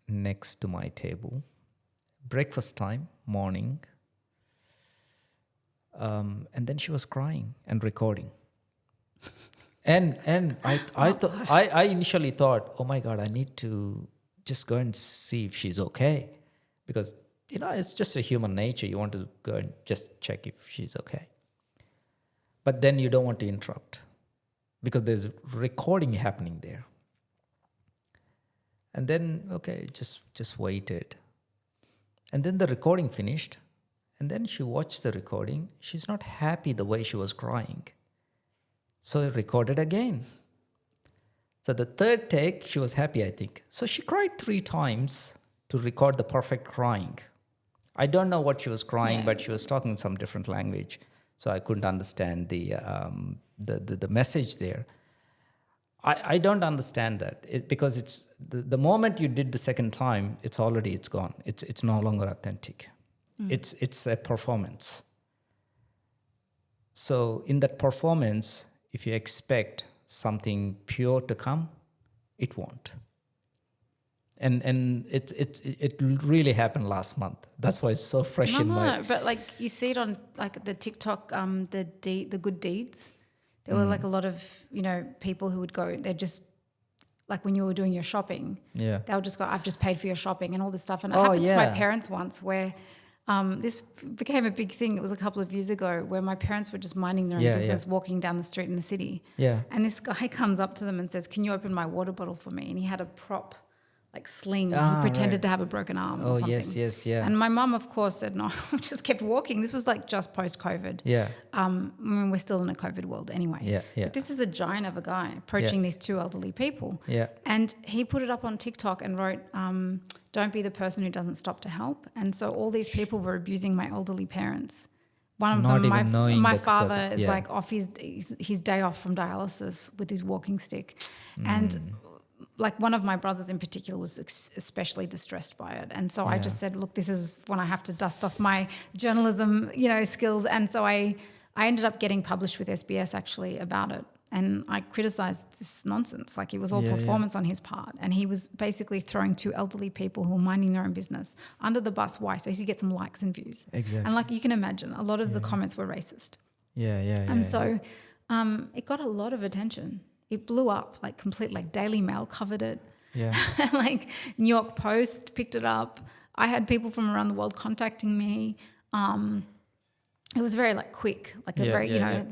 next to my table, breakfast time, morning, and then she was crying and recording. and I initially thought, oh my God, I need to just go and see if she's okay, because it's just a human nature. You want to go and just check if she's okay. But then you don't want to interrupt because there's recording happening there. And then, okay, just waited. And then the recording finished. And then she watched the recording. She's not happy the way she was crying. So I recorded again. So the third take, she was happy, I think. So she cried 3 times to record the perfect crying. I don't know what she was crying, but she was talking some different language, so I couldn't understand the message there. I don't understand that because it's the moment you did the second time, it's gone. It's no longer authentic. It's a performance. So in that performance, if you expect something pure to come, it won't. And it really happened last month. That's why it's so fresh in my... But like you see it on like the TikTok, the good deeds. There were like a lot of, people who would go, they're just like when you were doing your shopping, they'll just go, I've just paid for your shopping and all this stuff. And it happened to my parents once where this became a big thing. It was a couple of years ago where my parents were just minding their own business, walking down the street in the city. Yeah. And this guy comes up to them and says, can you open my water bottle for me? And he had a prop like sling. He pretended to have a broken arm or something. Yes, yeah. And my mum, of course, said no, just kept walking. This was like just post-COVID. Yeah. I mean, we're still in a COVID world anyway. Yeah. But this is a giant of a guy approaching these 2 elderly people. Yeah. And he put it up on TikTok and wrote, don't be the person who doesn't stop to help. And so all these people were abusing my elderly parents. One of them, my father is like off his day off from dialysis with his walking stick. And like one of my brothers in particular was especially distressed by it. And so I just said, look, this is when I have to dust off my journalism, skills. And so I ended up getting published with SBS actually about it. And I criticized this nonsense. Like it was all performance on his part. And he was basically throwing 2 elderly people who were minding their own business under the bus. Why? So he could get some likes and views. Exactly. And like you can imagine, a lot of the comments were racist. And so it got a lot of attention. It blew up like complete, like Daily Mail covered it. Yeah. Like New York Post picked it up. I had people from around the world contacting me. It was very like quick, like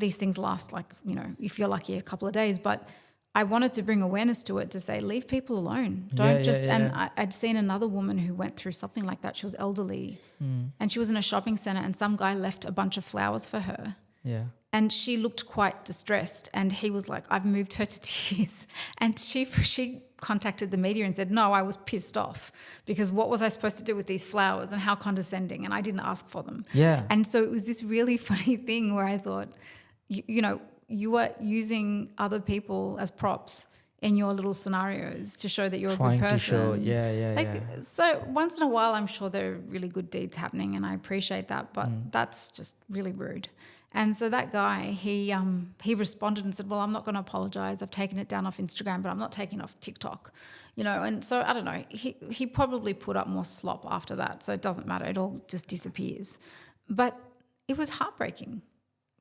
these things last like, if you're lucky a couple of days, but I wanted to bring awareness to it to say, leave people alone. Don't and I'd seen another woman who went through something like that. She was elderly and she was in a shopping center and some guy left a bunch of flowers for her. Yeah. And she looked quite distressed, and he was like, I've moved her to tears. And she contacted the media and said, no, I was pissed off because what was I supposed to do with these flowers and how condescending, and I didn't ask for them. Yeah. And so it was this really funny thing where I thought, you know, you are using other people as props in your little scenarios to show that you're Trying a good person. to show, So once in a while, I'm sure there are really good deeds happening, and I appreciate that, but that's just really rude. And so that guy, he responded and said, well, I'm not going to apologize. I've taken it down off Instagram, but I'm not taking it off TikTok, you know. And so I don't know. He probably put up more slop after that, so it doesn't matter. It all just disappears. But it was heartbreaking.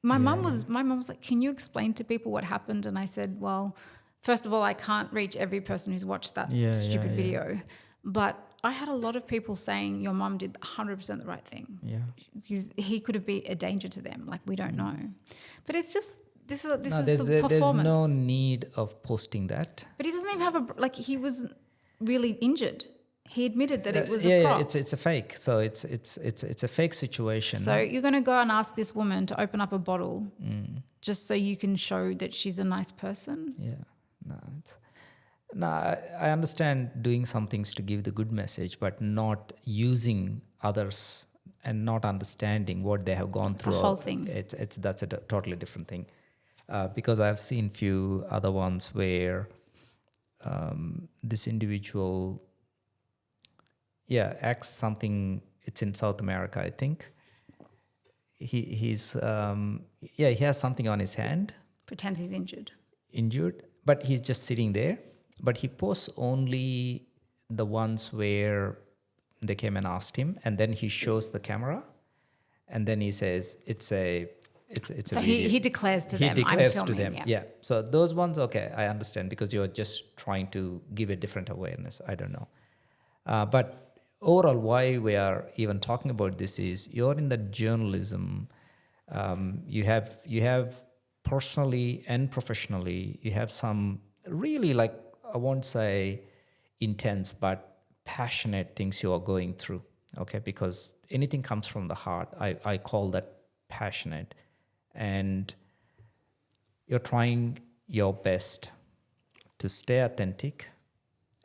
My mum was like, can you explain to people what happened? And I said, well, first of all, I can't reach every person who's watched that stupid video. But I had a lot of people saying your mum did 100% the right thing. Yeah. He could have been a danger to them. Like, we don't know. But it's just, this is the There's performance. no need of posting that. But he doesn't even have he was really injured. He admitted that it was a prop. Yeah, it's a fake. So it's a fake situation. So you're going to go and ask this woman to open up a bottle just so you can show that she's a nice person? Yeah. No, I understand doing some things to give the good message, but not using others and not understanding what they have gone through. The whole thing. That's a totally different thing. Because I've seen few other ones where this individual, acts something. It's in South America, I think. He has something on his hand. Pretends he's injured, but he's just sitting there. But he posts only the ones where they came and asked him, and then he shows the camera, and then he says it's a so video. he declares to them. He declares I'm to filming, them. Yeah. So those ones, okay, I understand, because you're just trying to give a different awareness. I don't know, but overall, why we are even talking about this is you're in the journalism. You have personally and professionally, you have some really, like, I won't say intense, but passionate things you are going through, okay? Because anything comes from the heart. I call that passionate. And you're trying your best to stay authentic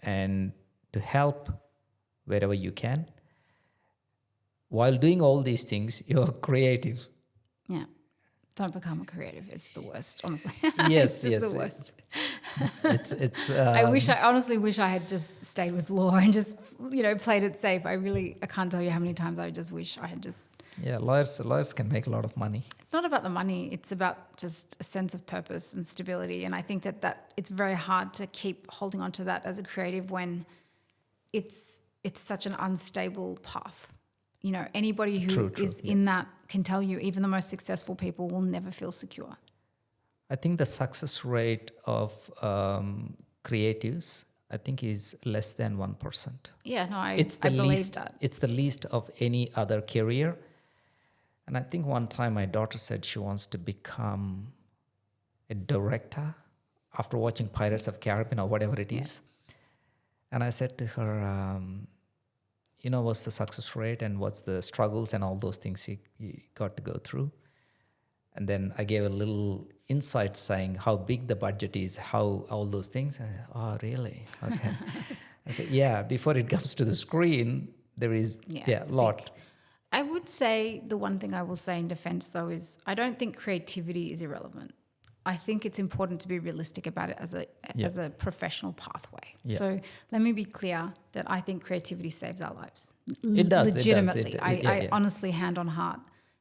and to help wherever you can. While doing all these things, you're creative. Yeah. Don't become a creative. It's the worst, honestly. Yes, it's yes. the worst. It's. I honestly wish I had just stayed with law and just, played it safe. I can't tell you how many times I just wish I had just. Yeah, lawyers can make a lot of money. It's not about the money. It's about just a sense of purpose and stability. And I think that it's very hard to keep holding on to that as a creative when it's such an unstable path. Anybody who is in that can tell you even the most successful people will never feel secure. I think the success rate of creatives, I think, is less than 1%. Yeah, no, I believe that. It's the least of any other career. And I think one time my daughter said she wants to become a director after watching Pirates of Caribbean or whatever it is. And I said to her, what's the success rate and what's the struggles and all those things you got to go through. And then I gave a little insight saying how big the budget is, how all those things. And I said, oh, really? Okay. I said, before it comes to the screen, there is a lot. Big. I would say the one thing I will say in defense, though, is I don't think creativity is irrelevant. I think it's important to be realistic about it as a professional pathway. Yeah. So let me be clear that I think creativity saves our lives. It does. Legitimately. It does. I honestly, hand on heart,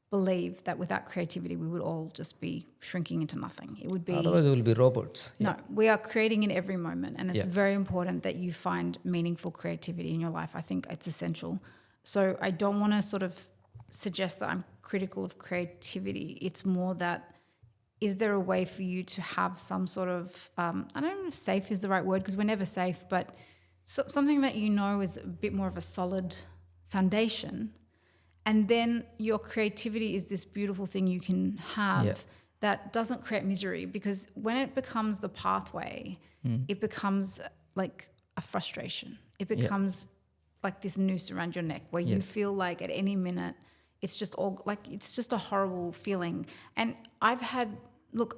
believe that without creativity, we would all just be shrinking into nothing. It would be... Otherwise, it will be robots. No, we are creating in every moment. And it's very important that you find meaningful creativity in your life. I think it's essential. So I don't want to sort of suggest that I'm critical of creativity. It's more that, is there a way for you to have some sort of, I don't know if safe is the right word because we're never safe, but something that is a bit more of a solid foundation. And then your creativity is this beautiful thing you can have that doesn't create misery, because when it becomes the pathway, it becomes like a frustration. It becomes like this noose around your neck where you feel like at any minute it's just all like, it's just a horrible feeling. And I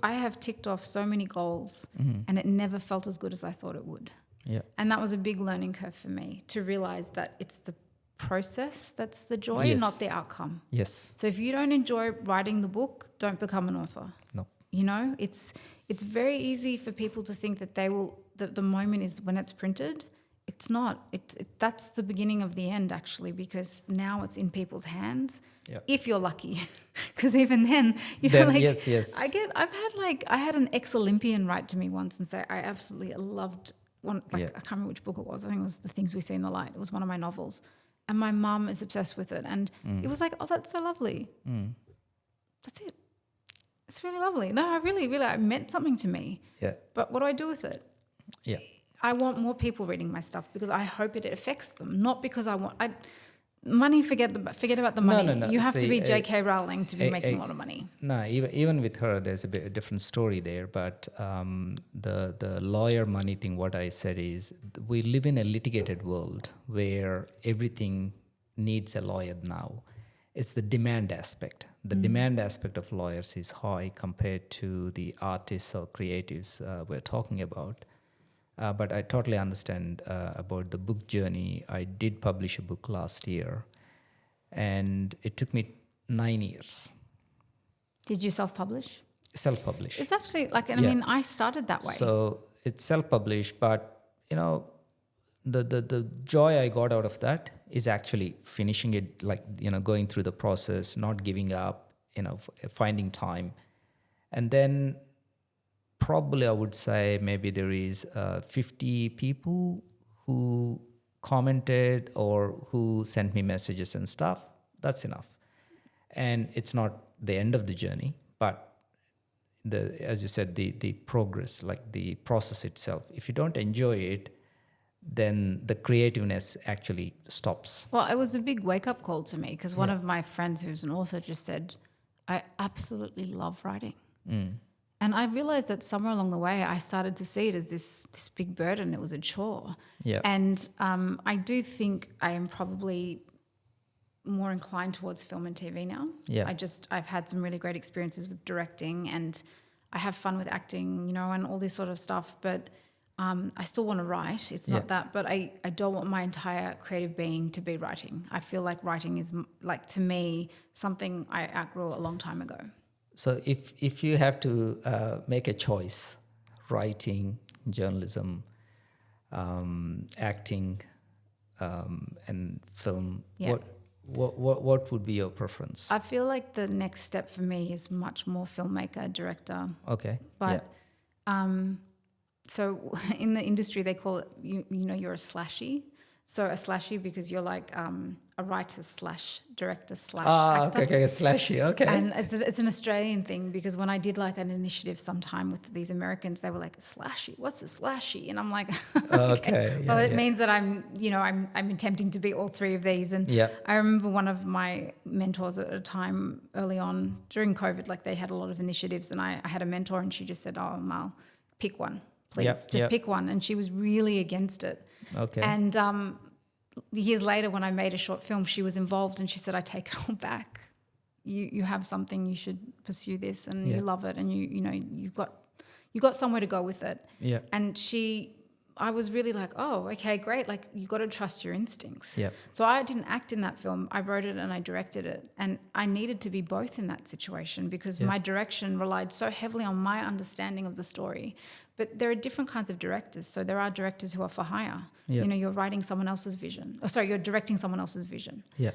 have ticked off so many goals and it never felt as good as I thought it would. Yeah. And that was a big learning curve for me, to realize that it's the process that's the joy, Yes. not the outcome. Yes. So if you don't enjoy writing the book, don't become an author. No. You know, it's very easy for people to think that the moment is when it's printed. It's not. That's the beginning of the end, actually, because now it's in people's hands. Yeah. If you're lucky, because even then, you know, like, yes. I had an ex-Olympian write to me once and say, I absolutely loved one. Like, I can't remember which book it was. I think it was The Things We See in the Light. It was one of my novels, and my mum is obsessed with it. And it was like, oh, that's so lovely. That's it. It's really lovely. No, I really, it meant something to me. Yeah. But what do I do with it? Yeah. I want more people reading my stuff because I hope it affects them, not because money. Forget about the money. No. You have to See, be J.K. Rowling to be making a lot of money. No, even with her, there's a different story there. But the lawyer money thing, what I said is, we live in a litigated world where everything needs a lawyer now. It's the demand aspect. The demand aspect of lawyers is high compared to the artists or creatives we're talking about. But I totally understand about the book journey. I did publish a book last year, and it took me 9 years. Did you self-publish? Self-publish. It's actually like, and I mean, I started that way. So it's self-published, but the joy I got out of that is actually finishing it, like, going through the process, not giving up, finding time. And then probably I would say maybe there is 50 people who commented or who sent me messages and stuff. That's enough. And it's not the end of the journey, but as you said, the progress, like the process itself. If you don't enjoy it, then the creativeness actually stops. Well, it was a big wake-up call to me because one of my friends who's an author just said, I absolutely love writing. And I realized that somewhere along the way, I started to see it as this big burden. It was a chore. Yeah. And I do think I am probably more inclined towards film and TV now. Yeah. I've had some really great experiences with directing, and I have fun with acting, and all this sort of stuff. But I still want to write. It's not that, but I don't want my entire creative being to be writing. I feel like writing is, like, to me, something I outgrew a long time ago. So if you have to make a choice, writing, journalism, acting, and film, what would be your preference? I feel like the next step for me is much more filmmaker, director. Okay. But so in the industry they call it, you're a /𝗙𝗍. So a //, because you're like a writer / director / actor. Okay, //, okay. And it's an Australian thing, because when I did like an initiative sometime with these Americans, they were like, //, what's a //? And I'm like, okay. Well, it means that I'm attempting to be all three of these. And I remember one of my mentors at a time early on during COVID, like they had a lot of initiatives, and I had a mentor, and she just said, oh, Amal, pick one, please. Pick one. And she was really against it. Okay. And years later, when I made a short film, she was involved, and she said, I take it all back. You have something, you should pursue this, and you love it, and you've got somewhere to go with it. Yeah. And I was really like, oh, okay, great. Like, you got to trust your instincts. Yeah. So I didn't act in that film. I wrote it and I directed it. And I needed to be both in that situation, because my direction relied so heavily on my understanding of the story. But there are different kinds of directors. So there are directors who are for hire. Yeah. You're writing someone else's vision. You're directing someone else's vision. Yeah.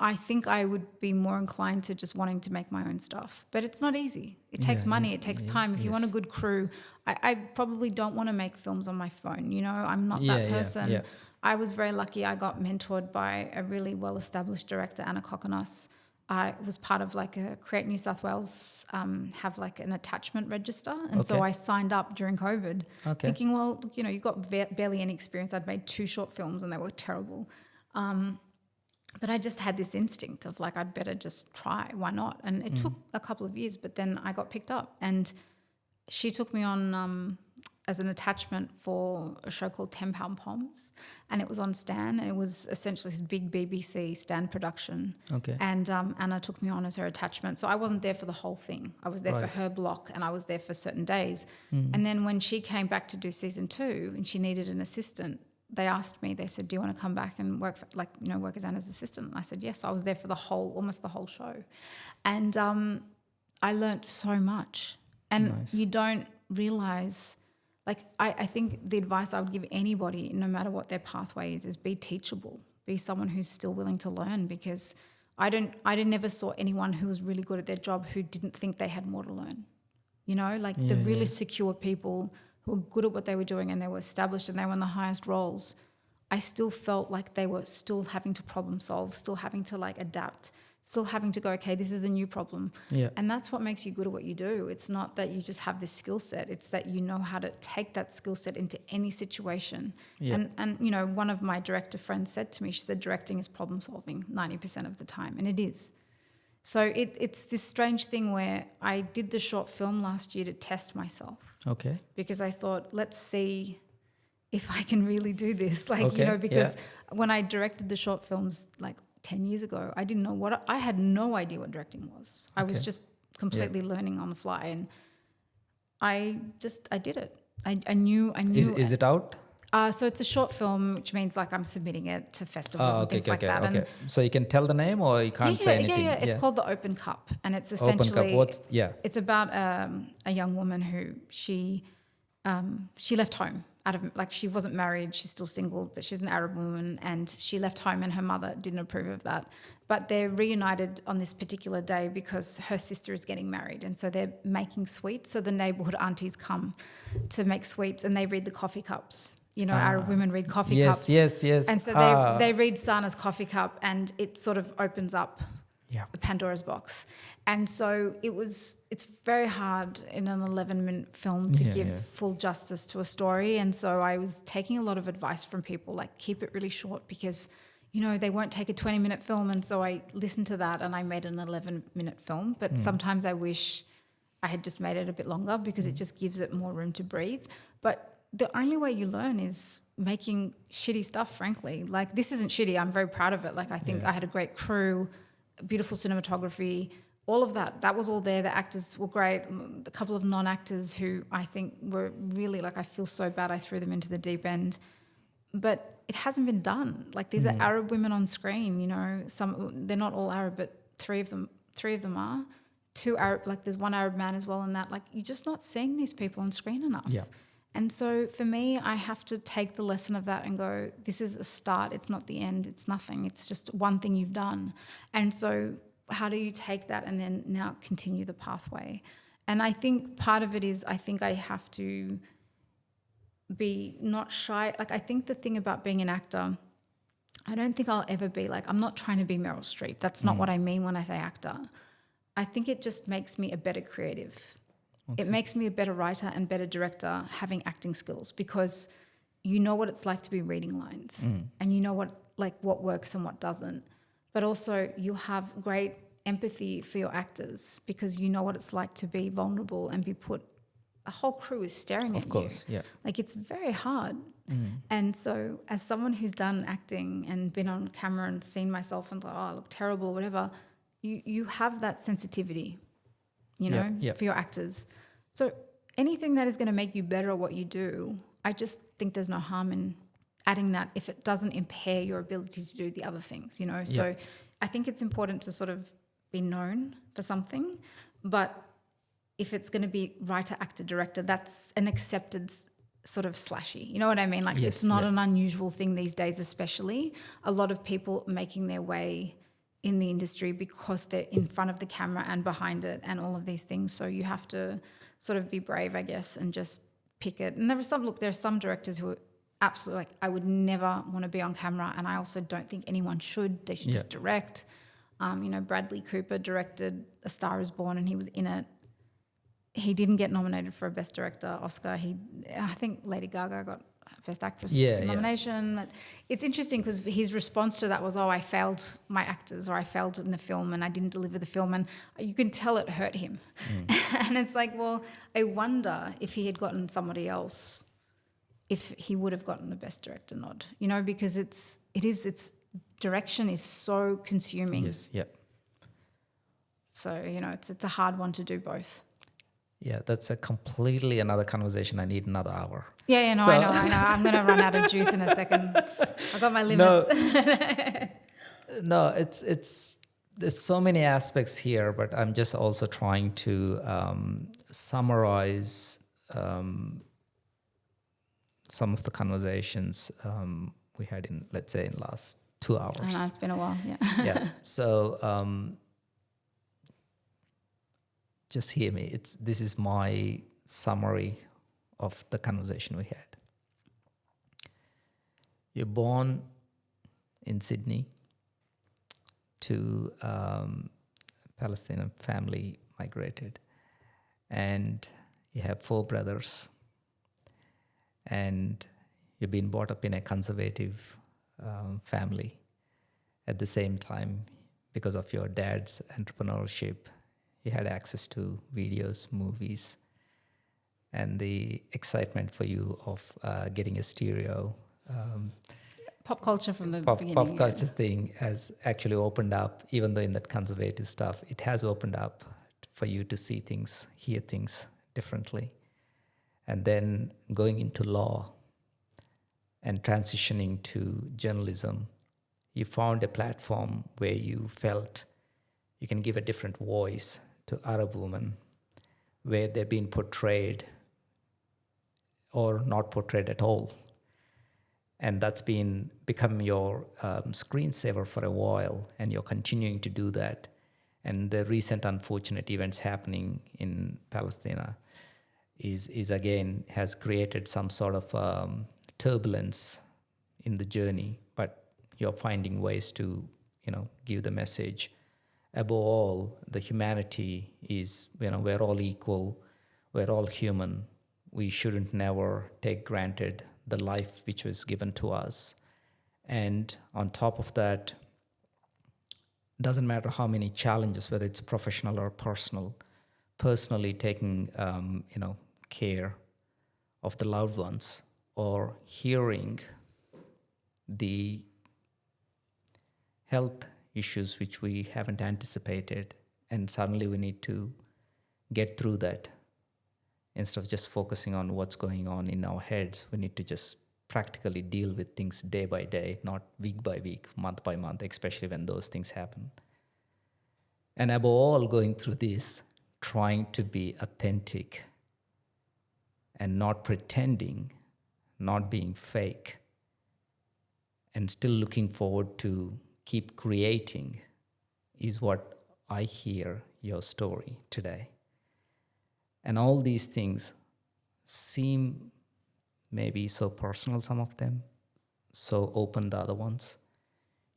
I think I would be more inclined to just wanting to make my own stuff. But it's not easy. It takes money. It takes time. If you want a good crew, I probably don't want to make films on my phone. I'm not that person. Yeah. I was very lucky. I got mentored by a really well-established director, 𝗙𝗏. I was part of like a Create New South Wales have like an attachment register. And so I signed up during COVID thinking, well, look, you've got barely any experience. I'd made 2 short films and they were terrible. But I just had this instinct of like, I'd better just try. Why not? And it took a couple of years, but then I got picked up, and she took me on as an attachment for a show called 𝗵𝗵𝘁𝗵, and it was on Stan, and it was essentially this big BBC Stan production. Okay. And Anna took me on as her attachment. So I wasn't there for the whole thing. I was there for her block, and I was there for certain days. And then when she came back to do season 2 and she needed an assistant, they asked me, they said, do you want to come back and work as Anna's assistant? And I said, yes. So I was there for almost the whole show. And I learnt so much. And you don't realize, like, I think the advice I would give anybody, no matter what their pathway is be teachable. Be someone who's still willing to learn, because I never saw anyone who was really good at their job who didn't think they had more to learn. You know, like the really secure people who were good at what they were doing and they were established and they were in the highest roles, I still felt like they were still having to problem solve, still having to like adapt, still having to go, okay, this is a new problem. Yeah. And that's what makes you good at what you do. It's not that you just have this skill set. It's that you know how to take that skill set into any situation. Yeah. And you know, one of my director friends said to me, she said, directing is problem solving 90% of the time. And it is. So it's this strange thing where I did the short film last year to test myself. Okay. Because I thought, let's see if I can really do this. Like, Okay, you know, because when I directed the short films like 10 years ago, I didn't know I had no idea what directing was. I was just completely learning on the fly, and I did it. I knew. Is it out? So it's a short film, which means like I'm submitting it to festivals and things like that. Okay. So you can tell the name, or you can't say anything? Yeah. It's called the Open Cup, and it's essentially it's about a young woman who she left home out of, like, she wasn't married, she's still single, but she's an Arab woman, and she left home and her mother didn't approve of that. But they're reunited on this particular day because her sister is getting married, and so they're making sweets. So the neighbourhood aunties come to make sweets, and they read the coffee cups. You know, Arab women read coffee cups. Yes. And so they read Sana's coffee cup, and it sort of opens up the Pandora's box. And so it's very hard in an 11-minute film to give full justice to a story. And so I was taking a lot of advice from people, like, keep it really short, because, you know, they won't take a 20-minute film. And so I listened to that and I made an 11-minute film. But sometimes I wish I had just made it a bit longer, because it just gives it more room to breathe. But the only way you learn is making shitty stuff, frankly. Like, this isn't shitty. I'm very proud of it. Like, I think I had a great crew, beautiful cinematography, all of that. That was all there. The actors were great. A couple of non-actors who I think were really, like, I feel so bad I threw them into the deep end. But it hasn't been done. Like, these are Arab women on screen, you know. They're not all Arab, but three of them are. 2 Arab, like, there's 1 Arab man as well in that. Like, you're just not seeing these people on screen enough. Yeah. And so for me, I have to take the lesson of that and go, this is a start. It's not the end. It's nothing. It's just one thing you've done. And so how do you take that and then now continue the pathway? And I think part of it is, I think I have to be not shy. Like, I think the thing about being an actor, I don't think I'll ever be like, I'm not trying to be Meryl Streep. That's not what I mean when I say actor. I think it just makes me a better creative. Okay. It makes me a better writer and better director having acting skills, because you know what it's like to be reading lines and you know what works and what doesn't. But also you have great empathy for your actors, because you know what it's like to be vulnerable and be put, a whole crew is staring at you. Of course, yeah. Like, it's very hard. And so as someone who's done acting and been on camera and seen myself and thought, oh, I look terrible, whatever, you have that sensitivity, you know, for your actors. So anything that is going to make you better at what you do, I just think there's no harm in adding that if it doesn't impair your ability to do the other things, you know. So I think it's important to sort of be known for something, but if it's going to be writer, actor, director, that's an accepted sort of slashy. You know what I mean? Like, it's not an unusual thing these days, especially. A lot of people making their way in the industry because they're in front of the camera and behind it and all of these things. So you have to sort of be brave, I guess, and just pick it. And there are some directors who are absolutely like, I would never want to be on camera, and I also don't think anyone should. They should just direct. You know, Bradley Cooper directed A Star Is Born and he was in it. He didn't get nominated for a Best Director Oscar. I think Lady Gaga got Best Actress Yeah, nomination. But it's interesting because his response to that was, "Oh, I failed my actors, or I failed in the film, and I didn't deliver the film," and you can tell it hurt him. And it's like, well, I wonder if he had gotten somebody else, if he would have gotten the Best Director nod. You know, because its direction is so consuming. Yes, yeah. So, you know, it's a hard one to do both. Yeah, that's a completely another conversation. I need another hour. Yeah, no, So- I know. I'm going to run out of juice in a second. I've got my limits. No, it's there's so many aspects here, but I'm just also trying to summarize some of the conversations we had in, let's say, in last 2 hours. I know, it's been a while, yeah. Yeah. So just hear me. This is my summary of the conversation we had. You're born in Sydney to Palestinian family, migrated, and you have 4 brothers, and you've been brought up in a conservative family. At the same time, because of your dad's entrepreneurship, you had access to videos, movies, and the excitement for you of getting a stereo. Pop culture from the beginning. Pop culture thing has actually opened up, even though in that conservative stuff, it has opened up for you to see things, hear things differently. And then going into law and transitioning to journalism, you found a platform where you felt you can give a different voice to Arab women, where they've been portrayed or not portrayed at all. And that's been become your screensaver for a while, and you're continuing to do that. And the recent unfortunate events happening in Palestine is again has created some sort of turbulence in the journey, but you're finding ways to, give the message. Above all, the humanity is, we're all equal, we're all human. We shouldn't never take granted the life which was given to us. And on top of that, doesn't matter how many challenges, whether it's professional or personally taking, care of the loved ones, or hearing the health issues which we haven't anticipated, and suddenly we need to get through that. Instead of just focusing on what's going on in our heads, we need to just practically deal with things day by day, not week by week, month by month, especially when those things happen. And above all, going through this, trying to be authentic and not pretending, not being fake, and still looking forward to keep creating is what I hear your story today. And all these things seem maybe so personal, some of them, so open the other ones.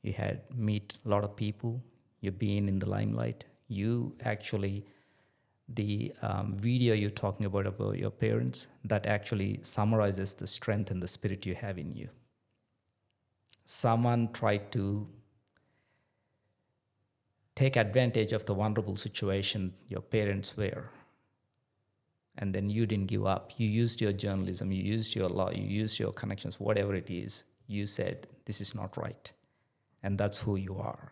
You had meet a lot of people, you've been in the limelight. You actually, the video you're talking about your parents, that actually summarizes the strength and the spirit you have in you. Someone tried to take advantage of the vulnerable situation your parents were, and then you didn't give up. You used your journalism, you used your law, you used your connections, whatever it is. You said, this is not right. And that's who you are.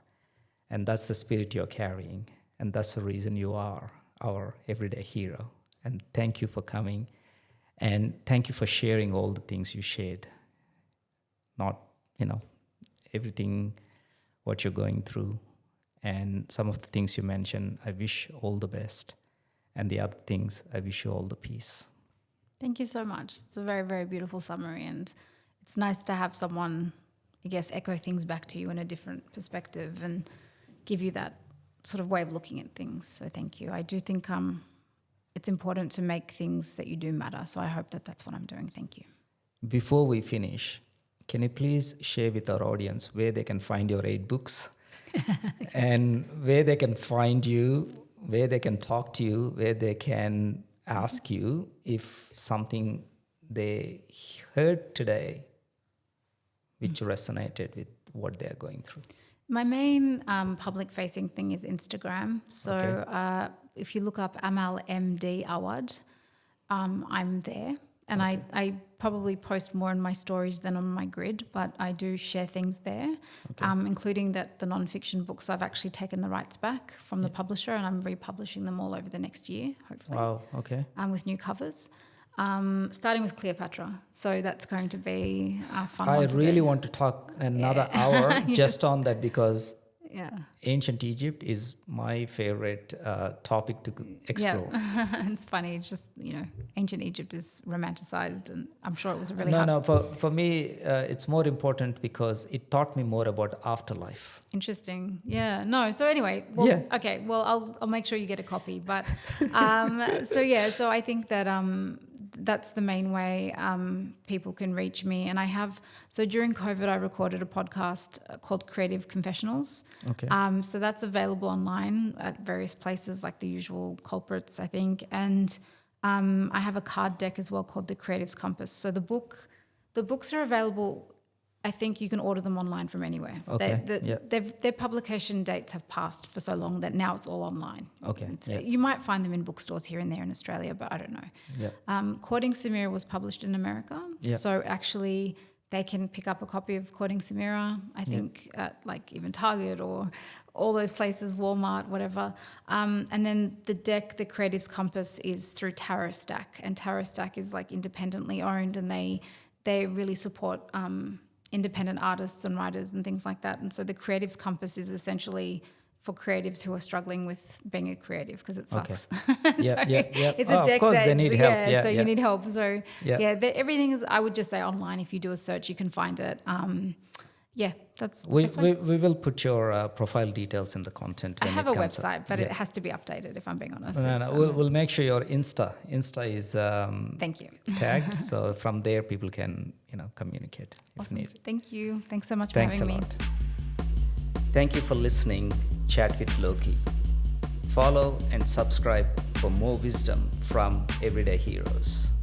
And that's the spirit you're carrying. And that's the reason you are our everyday hero. And thank you for coming. And thank you for sharing all the things you shared. Not, everything, what you're going through. And some of the things you mentioned, I wish all the best. And the other things, I wish you all the peace. Thank you so much. It's a very, very beautiful summary. And it's nice to have someone, I guess, echo things back to you in a different perspective and give you that sort of way of looking at things. So thank you. I do think it's important to make things that you do matter. So I hope that that's what I'm doing. Thank you. Before we finish, can you please share with our audience where they can find your 8 books and where they can find you, where they can talk to you, where they can ask you if something they heard today which resonated with what they're going through? My main public-facing thing is Instagram. So if you look up Amal Awad, I'm there. And I probably post more in my stories than on my grid, but I do share things there, including that the non-fiction books, I've actually taken the rights back from the publisher and I'm republishing them all over the next year, hopefully. Wow, okay. With new covers. Starting with 𝗙𝗵𝘁𝗵. So that's going to be a fun I one to really do. want to talk another hour just on that, because ancient Egypt is my favorite topic to explore. Yeah, it's funny. It's just, ancient Egypt is romanticized, and I'm sure it was a really For me, it's more important because it taught me more about afterlife. Interesting. Yeah. No. So anyway, okay. Well, I'll make sure you get a copy. But so I think that that's the main way people can reach me. And during COVID, I recorded a podcast called Creative Confessionals. Okay. So that's available online at various places, like the usual culprits, I think. And I have a card deck as well called the Creative's Compass. So the books are available. I think you can order them online from anywhere. Okay. Their publication dates have passed for so long that now it's all online. Okay. You might find them in bookstores here and there in Australia, but I don't know. Yeah. 𝗙𝗵𝘁𝗵 was published in America. Yeah. So actually they can pick up a copy of 𝗙𝗵𝘁𝗵, I think, at like even Target or all those places, Walmart, whatever. And then the deck, the Creative's Compass, is through Tarot Stack. And Tarot Stack is like independently owned, and they really support independent artists and writers and things like that. And so the Creative's Compass is essentially for creatives who are struggling with being a creative, because it sucks. It's a deck of course they need help. You need help. So everything is, I would just say, online. If you do a search, you can find it. That's we will put your profile details in the content. I when have it a comes website, up. but it has to be updated, if I'm being honest. No. We'll make sure your Insta is thank you. tagged, so from there people can communicate if needed. Thank you. Thanks so much Thanks for having a me. lot. Thank you for listening. Chat with Loki. Follow and subscribe for more wisdom from everyday heroes.